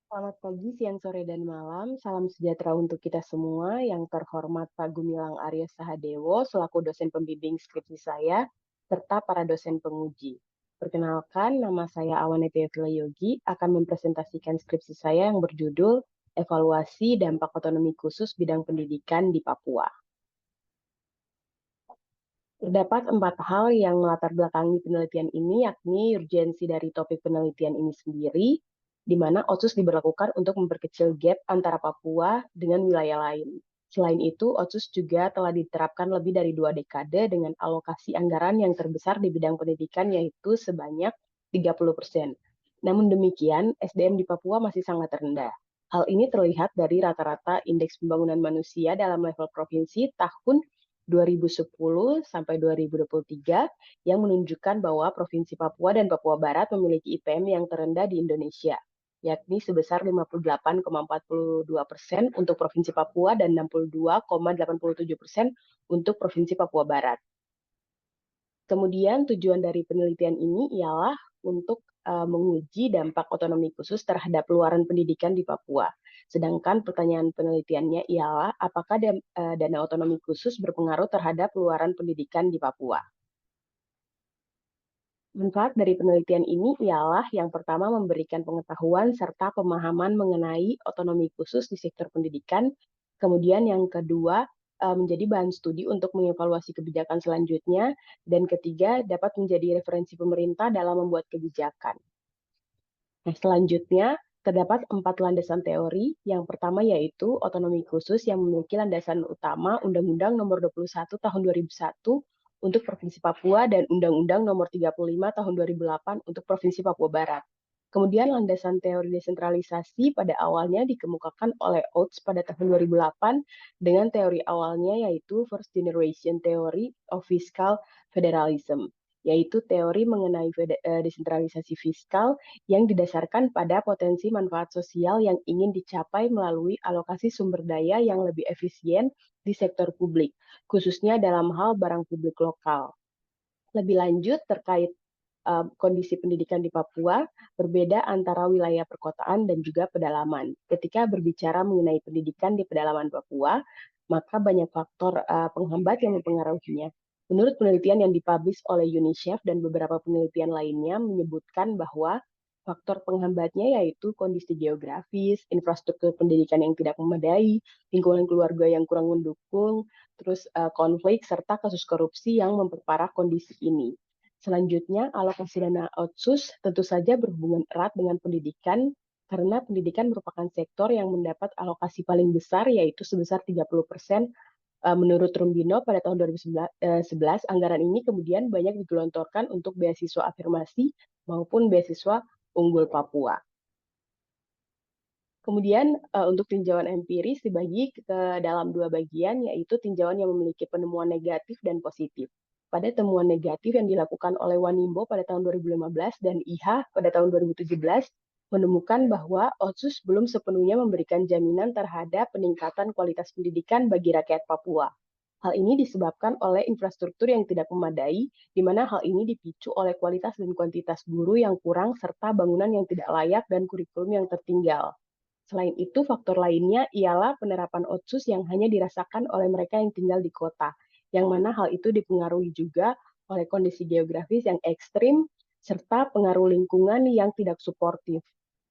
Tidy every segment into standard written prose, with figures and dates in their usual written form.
Selamat pagi, siang, sore, dan malam. Salam sejahtera untuk kita semua. Yang terhormat Pak Gumilang Arya Sahadewo, selaku dosen pembimbing skripsi saya, serta para dosen penguji. Perkenalkan, nama saya Awane Teofila Yogi, akan mempresentasikan skripsi saya yang berjudul Evaluasi Dampak Otonomi Khusus Bidang Pendidikan di Papua. Terdapat 4 hal yang melatar belakangi penelitian ini, yakni urgensi dari topik penelitian ini sendiri, di mana OTSUS diberlakukan untuk memperkecil gap antara Papua dengan wilayah lain. Selain itu, OTSUS juga telah diterapkan lebih dari 2 dekade dengan alokasi anggaran yang terbesar di bidang pendidikan, yaitu sebanyak 30%. Namun demikian, SDM di Papua masih sangat rendah. Hal ini terlihat dari rata-rata indeks pembangunan manusia dalam level provinsi tahun 2010 sampai 2023 yang menunjukkan bahwa Provinsi Papua dan Papua Barat memiliki IPM yang terendah di Indonesia, yakni sebesar 58,42% untuk Provinsi Papua dan 62,87% untuk Provinsi Papua Barat. Kemudian tujuan dari penelitian ini ialah untuk menguji dampak otonomi khusus terhadap luaran pendidikan di Papua. Sedangkan pertanyaan penelitiannya ialah apakah dana otonomi khusus berpengaruh terhadap luaran pendidikan di Papua. Manfaat dari penelitian ini ialah yang pertama memberikan pengetahuan serta pemahaman mengenai otonomi khusus di sektor pendidikan. Kemudian yang kedua, menjadi bahan studi untuk mengevaluasi kebijakan selanjutnya. Dan ketiga, dapat menjadi referensi pemerintah dalam membuat kebijakan. Nah, selanjutnya, terdapat 4 landasan teori. Yang pertama yaitu otonomi khusus yang memiliki landasan utama Undang-Undang Nomor 21 Tahun 2001 untuk Provinsi Papua dan Undang-Undang Nomor 35 Tahun 2008 untuk Provinsi Papua Barat. Kemudian landasan teori desentralisasi pada awalnya dikemukakan oleh Oates pada tahun 2008 dengan teori awalnya yaitu First Generation Theory of Fiscal Federalism, yaitu teori mengenai desentralisasi fiskal yang didasarkan pada potensi manfaat sosial yang ingin dicapai melalui alokasi sumber daya yang lebih efisien di sektor publik, khususnya dalam hal barang publik lokal. Lebih lanjut terkait kondisi pendidikan di Papua berbeda antara wilayah perkotaan dan juga pedalaman. Ketika berbicara mengenai pendidikan di pedalaman Papua, maka banyak faktor penghambat yang mempengaruhinya. Menurut penelitian yang dipublish oleh UNICEF dan beberapa penelitian lainnya menyebutkan bahwa faktor penghambatnya yaitu kondisi geografis, infrastruktur pendidikan yang tidak memadai, lingkungan keluarga yang kurang mendukung, terus konflik, serta kasus korupsi yang memperparah kondisi ini. Selanjutnya, alokasi dana otsus tentu saja berhubungan erat dengan pendidikan karena pendidikan merupakan sektor yang mendapat alokasi paling besar yaitu sebesar 30%. Menurut Rumbino pada tahun 2011, anggaran ini kemudian banyak digelontorkan untuk beasiswa afirmasi maupun beasiswa unggul Papua. Kemudian untuk tinjauan empiris dibagi ke dalam 2 bagian, yaitu tinjauan yang memiliki penemuan negatif dan positif. Pada temuan negatif yang dilakukan oleh Wanimbo pada tahun 2015 dan IHA pada tahun 2017, menemukan bahwa OTSUS belum sepenuhnya memberikan jaminan terhadap peningkatan kualitas pendidikan bagi rakyat Papua. Hal ini disebabkan oleh infrastruktur yang tidak memadai, di mana hal ini dipicu oleh kualitas dan kuantitas guru yang kurang serta bangunan yang tidak layak dan kurikulum yang tertinggal. Selain itu, faktor lainnya ialah penerapan otsus yang hanya dirasakan oleh mereka yang tinggal di kota, yang mana hal itu dipengaruhi juga oleh kondisi geografis yang ekstrim, serta pengaruh lingkungan yang tidak suportif.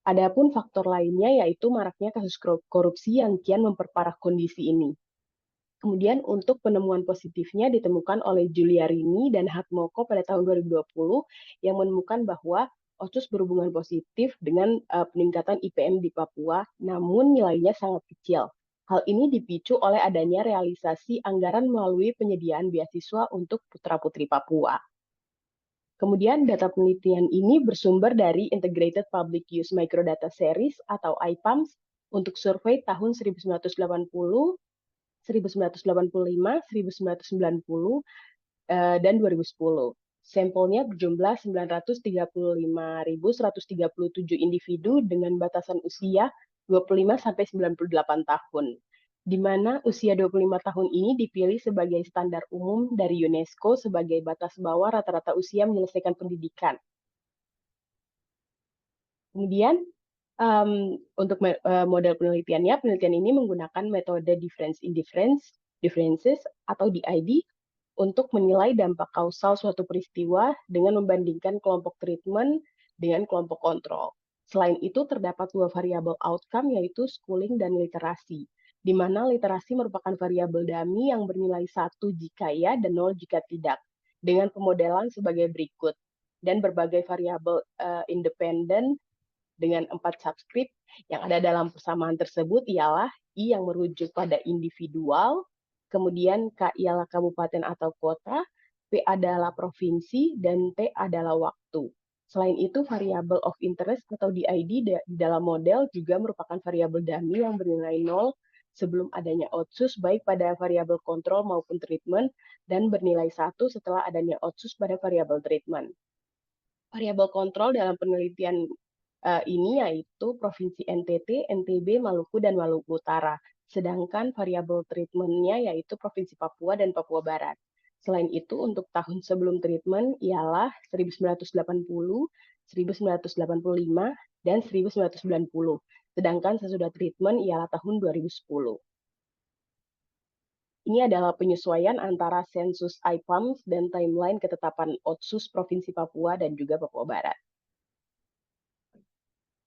Adapun faktor lainnya yaitu maraknya kasus korupsi yang kian memperparah kondisi ini. Kemudian untuk penemuan positifnya ditemukan oleh Giuliarini dan Hatmoko pada tahun 2020 yang menemukan bahwa OTSUS berhubungan positif dengan peningkatan IPM di Papua, namun nilainya sangat kecil. Hal ini dipicu oleh adanya realisasi anggaran melalui penyediaan beasiswa untuk putra-putri Papua. Kemudian data penelitian ini bersumber dari Integrated Public Use Microdata Series atau IPAMS untuk survei tahun 1980, 1985, 1990, dan 2010. Sampelnya berjumlah 935.137 individu dengan batasan usia 25 sampai 98 tahun, di mana usia 25 tahun ini dipilih sebagai standar umum dari UNESCO sebagai batas bawah rata-rata usia menyelesaikan pendidikan. Kemudian Untuk model penelitiannya, penelitian ini menggunakan metode differences atau DID untuk menilai dampak kausal suatu peristiwa dengan membandingkan kelompok treatment dengan kelompok kontrol. Selain itu, terdapat dua variabel outcome, yaitu schooling dan literasi, di mana literasi merupakan variabel dummy yang bernilai 1 jika ya dan 0 jika tidak, dengan pemodelan sebagai berikut. Dan berbagai variabel independen dengan 4 subscript yang ada dalam persamaan tersebut ialah I yang merujuk pada individual, kemudian K ialah kabupaten atau kota, P adalah provinsi, dan T adalah waktu. Selain itu, variable of interest atau DID di dalam model juga merupakan variabel dummy yang bernilai 0 sebelum adanya outsus baik pada variabel kontrol maupun treatment, dan bernilai 1 setelah adanya outsus pada variabel treatment. Variabel kontrol dalam penelitian ini yaitu Provinsi NTT, NTB, Maluku, dan Maluku Utara. Sedangkan variabel treatment-nya yaitu Provinsi Papua dan Papua Barat. Selain itu, untuk tahun sebelum treatment ialah 1980, 1985, dan 1990. Sedangkan sesudah treatment ialah tahun 2010. Ini adalah penyesuaian antara sensus IPAMS dan timeline ketetapan Otsus Provinsi Papua dan juga Papua Barat.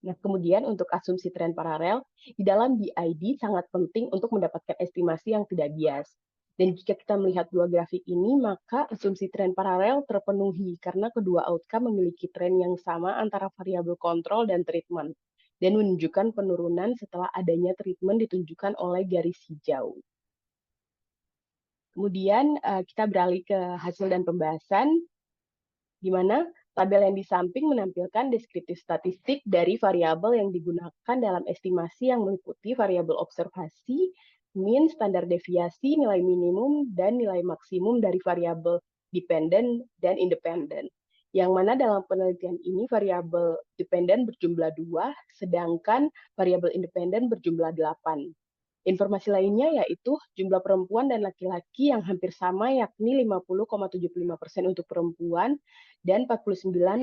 Nah, kemudian untuk asumsi tren paralel, di dalam BID sangat penting untuk mendapatkan estimasi yang tidak bias. Dan jika kita melihat dua grafik ini, maka asumsi tren paralel terpenuhi karena kedua outcome memiliki tren yang sama antara variabel kontrol dan treatment, dan menunjukkan penurunan setelah adanya treatment ditunjukkan oleh garis hijau. Kemudian kita beralih ke hasil dan pembahasan, di mana tabel yang di samping menampilkan deskriptif statistik dari variabel yang digunakan dalam estimasi yang meliputi variabel observasi, mean, standar deviasi, nilai minimum, dan nilai maksimum dari variabel dependent dan independent. Yang mana dalam penelitian ini variabel dependent berjumlah 2, sedangkan variabel independent berjumlah 8. Informasi lainnya yaitu jumlah perempuan dan laki-laki yang hampir sama, yakni 50,75% untuk perempuan dan 49,25%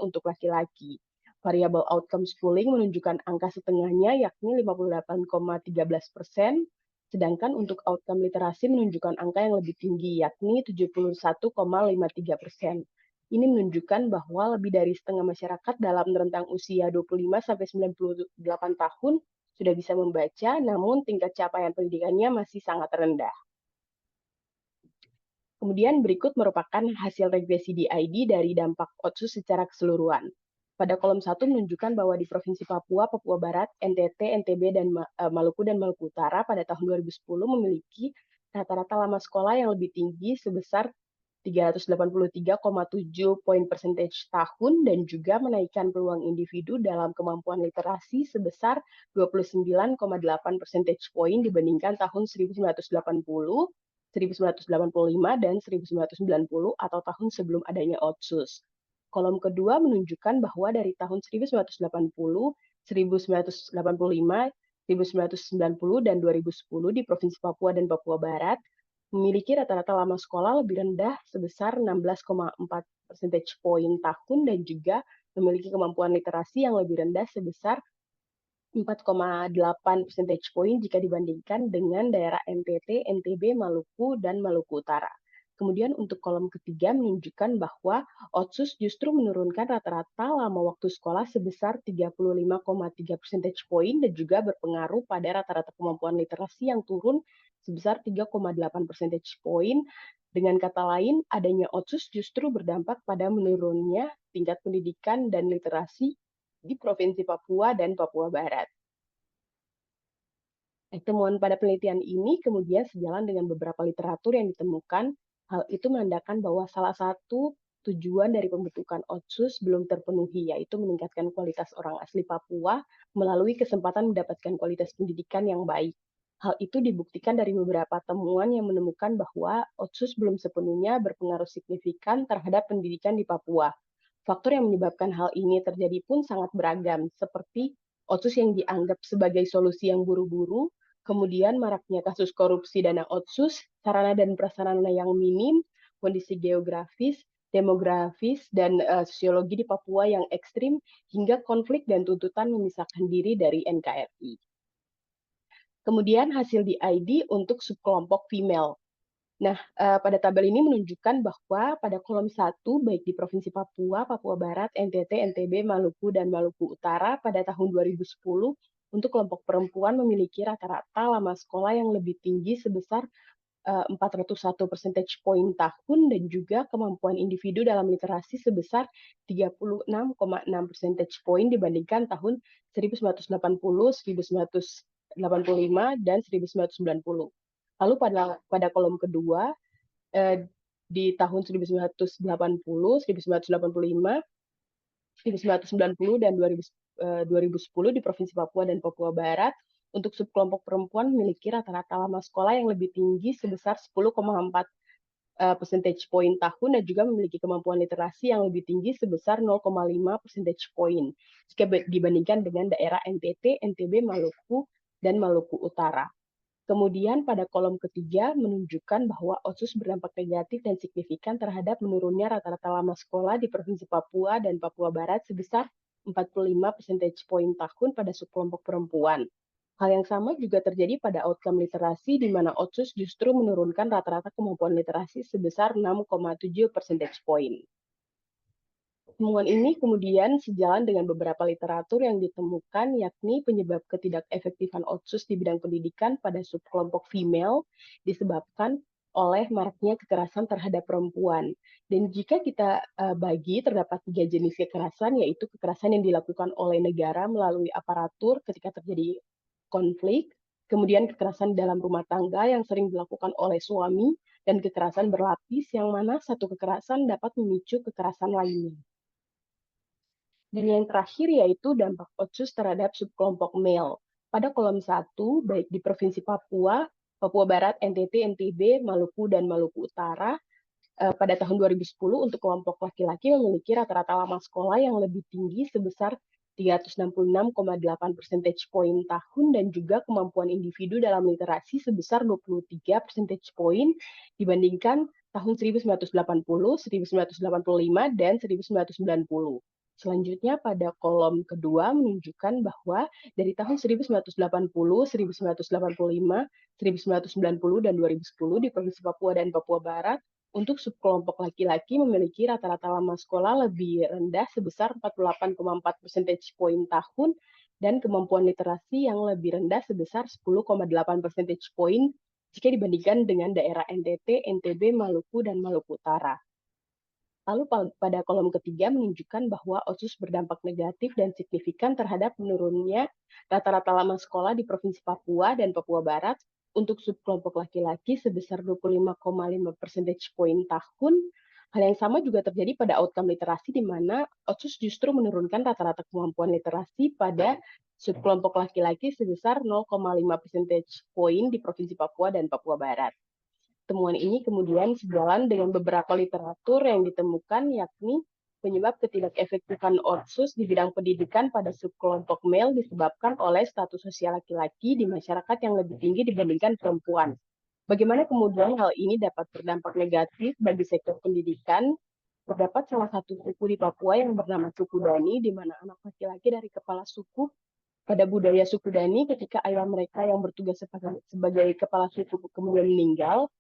untuk laki-laki. Variabel outcome schooling menunjukkan angka setengahnya, yakni 58,13%, sedangkan untuk outcome literasi menunjukkan angka yang lebih tinggi, yakni 71,53%. Ini menunjukkan bahwa lebih dari setengah masyarakat dalam rentang usia 25-98 tahun sudah bisa membaca, namun tingkat capaian pendidikannya masih sangat rendah. Kemudian berikut merupakan hasil regresi DID dari dampak Otsus secara keseluruhan. Pada kolom 1 menunjukkan bahwa di Provinsi Papua, Papua Barat, NTT, NTB, dan Maluku dan Maluku Utara pada tahun 2010 memiliki rata-rata lama sekolah yang lebih tinggi sebesar 383,7 poin percentage tahun dan juga menaikkan peluang individu dalam kemampuan literasi sebesar 29,8 percentage point dibandingkan tahun 1980, 1985, dan 1990 atau tahun sebelum adanya Otsus. Kolom kedua menunjukkan bahwa dari tahun 1980, 1985, 1990, dan 2010 di Provinsi Papua dan Papua Barat memiliki rata-rata lama sekolah lebih rendah sebesar 16,4 percentage point tahun dan juga memiliki kemampuan literasi yang lebih rendah sebesar 4,8 percentage point jika dibandingkan dengan daerah NTT, NTB, Maluku, dan Maluku Utara. Kemudian untuk kolom ketiga menunjukkan bahwa Otsus justru menurunkan rata-rata lama waktu sekolah sebesar 35,3 percentage point dan juga berpengaruh pada rata-rata kemampuan literasi yang turun sebesar 3,8 percentage point. Dengan kata lain, adanya Otsus justru berdampak pada menurunnya tingkat pendidikan dan literasi di Provinsi Papua dan Papua Barat. Temuan pada penelitian ini kemudian sejalan dengan beberapa literatur yang ditemukan. Hal itu menandakan bahwa salah satu tujuan dari pembentukan Otsus belum terpenuhi, yaitu meningkatkan kualitas orang asli Papua melalui kesempatan mendapatkan kualitas pendidikan yang baik. Hal itu dibuktikan dari beberapa temuan yang menemukan bahwa Otsus belum sepenuhnya berpengaruh signifikan terhadap pendidikan di Papua. Faktor yang menyebabkan hal ini terjadi pun sangat beragam, seperti Otsus yang dianggap sebagai solusi yang buru-buru, kemudian maraknya kasus korupsi dana Otsus, sarana dan prasarana yang minim, kondisi geografis, demografis, dan sosiologi di Papua yang ekstrim, hingga konflik dan tuntutan memisahkan diri dari NKRI. Kemudian hasil di ID untuk subkelompok female. Nah, pada tabel ini menunjukkan bahwa pada kolom 1, baik di Provinsi Papua, Papua Barat, NTT, NTB, Maluku, dan Maluku Utara pada tahun 2010, untuk kelompok perempuan memiliki rata-rata lama sekolah yang lebih tinggi sebesar 401 percentage point tahun, dan juga kemampuan individu dalam literasi sebesar 36,6 percentage point dibandingkan tahun 1980, 1985, dan 1990. Lalu pada kolom kedua, di tahun 1980, 1985, 1990, dan 2010 di Provinsi Papua dan Papua Barat, untuk subkelompok perempuan memiliki rata-rata lama sekolah yang lebih tinggi sebesar 10,4 percentage point tahun, dan juga memiliki kemampuan literasi yang lebih tinggi sebesar 0,5 percentage point jika dibandingkan dengan daerah NTT, NTB, Maluku, dan Maluku Utara. Kemudian pada kolom ketiga menunjukkan bahwa OTSUS berdampak negatif dan signifikan terhadap menurunnya rata-rata lama sekolah di Provinsi Papua dan Papua Barat sebesar 45 percentage point tahun pada subkelompok perempuan. Hal yang sama juga terjadi pada outcome literasi, di mana OTSUS justru menurunkan rata-rata kemampuan literasi sebesar 6,7 percentage point. Temuan ini kemudian sejalan dengan beberapa literatur yang ditemukan, yakni penyebab ketidakefektifan OTSUS di bidang pendidikan pada subkelompok female disebabkan oleh maraknya kekerasan terhadap perempuan. Dan jika kita bagi, terdapat 3 jenis kekerasan, yaitu kekerasan yang dilakukan oleh negara melalui aparatur ketika terjadi konflik, kemudian kekerasan dalam rumah tangga yang sering dilakukan oleh suami, dan kekerasan berlapis yang mana satu kekerasan dapat memicu kekerasan lainnya. Dan yang terakhir yaitu dampak OTSUS terhadap subkelompok male. Pada kolom 1, baik di Provinsi Papua, Papua Barat, NTT, NTB, Maluku, dan Maluku Utara, pada tahun 2010 untuk kelompok laki-laki memiliki rata-rata lama sekolah yang lebih tinggi sebesar 366,8 percentage point tahun, dan juga kemampuan individu dalam literasi sebesar 23 percentage point dibandingkan tahun 1980, 1985, dan 1990. Selanjutnya pada kolom kedua menunjukkan bahwa dari tahun 1980, 1985, 1990, dan 2010 di Provinsi Papua dan Papua Barat, untuk subkelompok laki-laki memiliki rata-rata lama sekolah lebih rendah sebesar 48,4 percentage point tahun, dan kemampuan literasi yang lebih rendah sebesar 10,8 percentage point jika dibandingkan dengan daerah NTT, NTB, Maluku, dan Maluku Utara. Lalu pada kolom ketiga menunjukkan bahwa OTSUS berdampak negatif dan signifikan terhadap menurunnya rata-rata lama sekolah di Provinsi Papua dan Papua Barat untuk subkelompok laki-laki sebesar 25,5 percentage point tahun. Hal yang sama juga terjadi pada outcome literasi, di mana OTSUS justru menurunkan rata-rata kemampuan literasi pada subkelompok laki-laki sebesar 0,5 percentage point di Provinsi Papua dan Papua Barat. Temuan ini kemudian sejalan dengan beberapa literatur yang ditemukan, yakni penyebab ketidakefektifan OTSUS di bidang pendidikan pada subkelompok male disebabkan oleh status sosial laki-laki di masyarakat yang lebih tinggi dibandingkan perempuan. Bagaimana kemudian hal ini dapat berdampak negatif bagi sektor pendidikan? Terdapat salah satu suku di Papua yang bernama suku Dani, di mana anak laki-laki dari kepala suku pada budaya suku Dani, ketika ayah mereka yang bertugas sebagai kepala suku kemudian meninggal,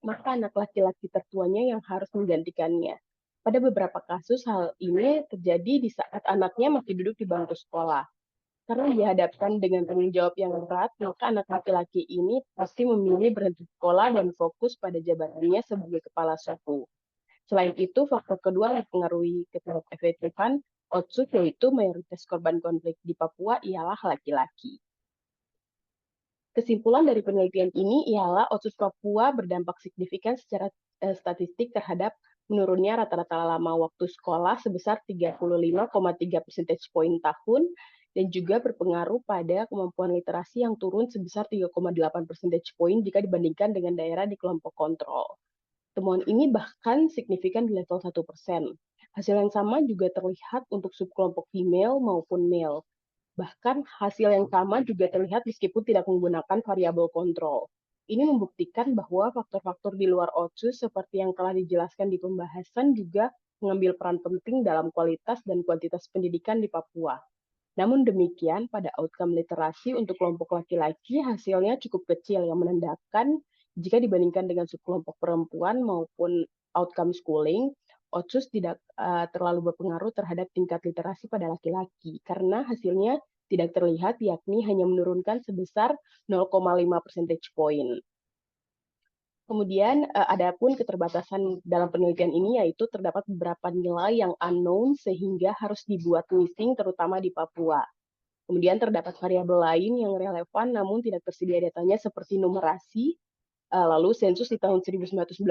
maka anak laki-laki tertuanya yang harus menggantikannya. Pada beberapa kasus, hal ini terjadi di saat anaknya masih duduk di bangku sekolah. Karena dihadapkan dengan tanggung jawab yang berat, maka anak laki-laki ini pasti memilih berhenti sekolah dan fokus pada jabatannya sebagai kepala suku. Selain itu, faktor kedua yang mempengaruhi ketidakefektifan OTSUS yaitu mayoritas korban konflik di Papua ialah laki-laki. Kesimpulan dari penelitian ini ialah OTSUS Papua berdampak signifikan secara statistik terhadap menurunnya rata-rata lama waktu sekolah sebesar 35,3 percentage point tahun, dan juga berpengaruh pada kemampuan literasi yang turun sebesar 3,8 percentage point jika dibandingkan dengan daerah di kelompok kontrol. Temuan ini bahkan signifikan di level 1%. Hasil yang sama juga terlihat untuk subkelompok female maupun male. Bahkan hasil yang sama juga terlihat meskipun tidak menggunakan variabel kontrol. Ini membuktikan bahwa faktor-faktor di luar OTSUS seperti yang telah dijelaskan di pembahasan juga mengambil peran penting dalam kualitas dan kuantitas pendidikan di Papua. Namun demikian, pada outcome literasi untuk kelompok laki-laki hasilnya cukup kecil yang menandakan jika dibandingkan dengan subkelompok perempuan maupun outcome schooling, OTSUS tidak terlalu berpengaruh terhadap tingkat literasi pada laki-laki karena hasilnya tidak terlihat yakni hanya menurunkan sebesar 0,5 percentage point. Kemudian ada pun keterbatasan dalam penelitian ini yaitu terdapat beberapa nilai yang unknown sehingga harus dibuat missing terutama di Papua. Kemudian terdapat variabel lain yang relevan namun tidak tersedia datanya seperti numerasi. Lalu sensus di tahun 1995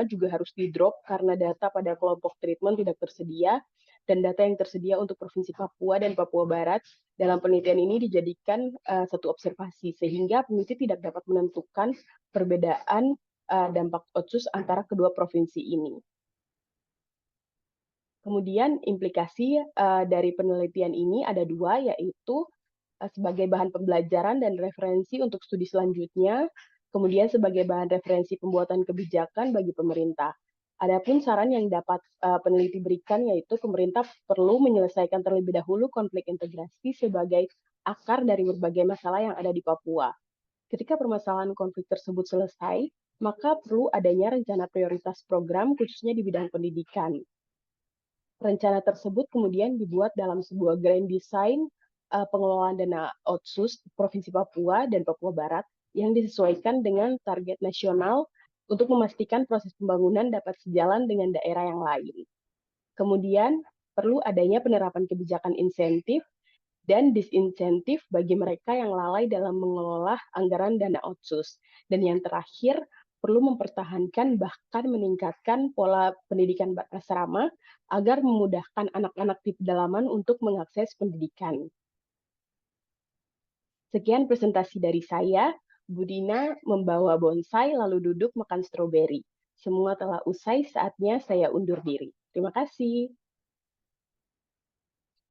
juga harus di-drop karena data pada kelompok treatment tidak tersedia dan data yang tersedia untuk Provinsi Papua dan Papua Barat dalam penelitian ini dijadikan satu observasi sehingga peneliti tidak dapat menentukan perbedaan dampak OTSUS antara kedua provinsi ini. Kemudian implikasi dari penelitian ini ada dua, yaitu sebagai bahan pembelajaran dan referensi untuk studi selanjutnya, kemudian sebagai bahan referensi pembuatan kebijakan bagi pemerintah. Adapun saran yang dapat peneliti berikan yaitu pemerintah perlu menyelesaikan terlebih dahulu konflik integrasi sebagai akar dari berbagai masalah yang ada di Papua. Ketika permasalahan konflik tersebut selesai, maka perlu adanya rencana prioritas program khususnya di bidang pendidikan. Rencana tersebut kemudian dibuat dalam sebuah grand design pengelolaan dana OTSUS Provinsi Papua dan Papua Barat yang disesuaikan dengan target nasional untuk memastikan proses pembangunan dapat sejalan dengan daerah yang lain. Kemudian perlu adanya penerapan kebijakan insentif dan disinsentif bagi mereka yang lalai dalam mengelola anggaran dana OTSUS. Dan yang terakhir, perlu mempertahankan bahkan meningkatkan pola pendidikan asrama agar memudahkan anak-anak di pedalaman untuk mengakses pendidikan. Sekian presentasi dari saya. Budina membawa bonsai lalu duduk makan stroberi. Semua telah usai, saatnya saya undur diri. Terima kasih.